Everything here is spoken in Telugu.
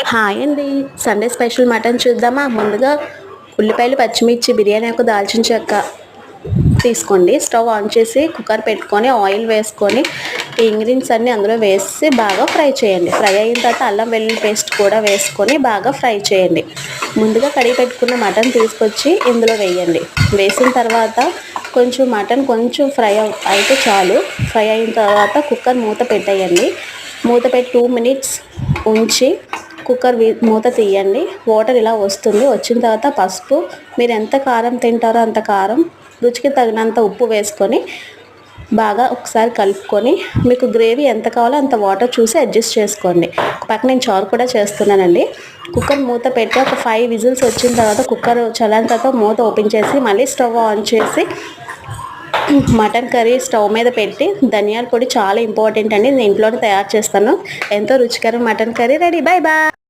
హాయ్ అండి. సండే స్పెషల్ మటన్ చూద్దామా? ముందుగా ఉల్లిపాయలు, పచ్చిమిర్చి, బిర్యానీ ఆకు, దాల్చిన చెక్క తీసుకోండి. స్టవ్ ఆన్ చేసి కుక్కర్ పెట్టుకొని ఆయిల్ వేసుకొని ఈ ఇంగ్రీడియంట్స్ అన్నీ అందులో వేసి బాగా ఫ్రై చేయండి. ఫ్రై అయిన తర్వాత అల్లం వెల్లుల్లి పేస్ట్ కూడా వేసుకొని బాగా ఫ్రై చేయండి. ముందుగా కడిగి పెట్టుకున్న మటన్ తీసుకొచ్చి ఇందులో వేయండి. వేసిన తర్వాత కొంచెం మటన్ కొంచెం ఫ్రై అయితే చాలు. ఫ్రై అయిన తర్వాత కుక్కర్ మూత పెట్టేయండి. మూత పెట్టి 2 మినిట్స్ ఉంచి కుక్కర్ మూత తీయండి. వాటర్ ఇలా వస్తుంది. వచ్చిన తర్వాత పసుపు, మీరు ఎంత కారం తింటారో అంత కారం, రుచికి తగినంత ఉప్పు వేసుకొని బాగా ఒకసారి కలుపుకొని మీకు గ్రేవీ ఎంత కావాలో అంత వాటర్ చూసి అడ్జస్ట్ చేసుకోండి. పక్కన నేను చారు కూడా చేస్తున్నానండి. కుక్కర్ మూత పెట్టి ఒక 5 విజిల్స్ వచ్చిన తర్వాత కుక్కర్ చల్లారిన తర్వాత మూత ఓపెన్ చేసి మళ్ళీ స్టవ్ ఆన్ చేసి మటన్ కర్రీ స్టవ్ మీద పెట్టి ధనియాల పొడి చాలా ఇంపార్టెంట్ అండి. నేను ఇంట్లోనే తయారు చేస్తాను. ఎంతో రుచికరమైన mutton curry ready. Bye bye.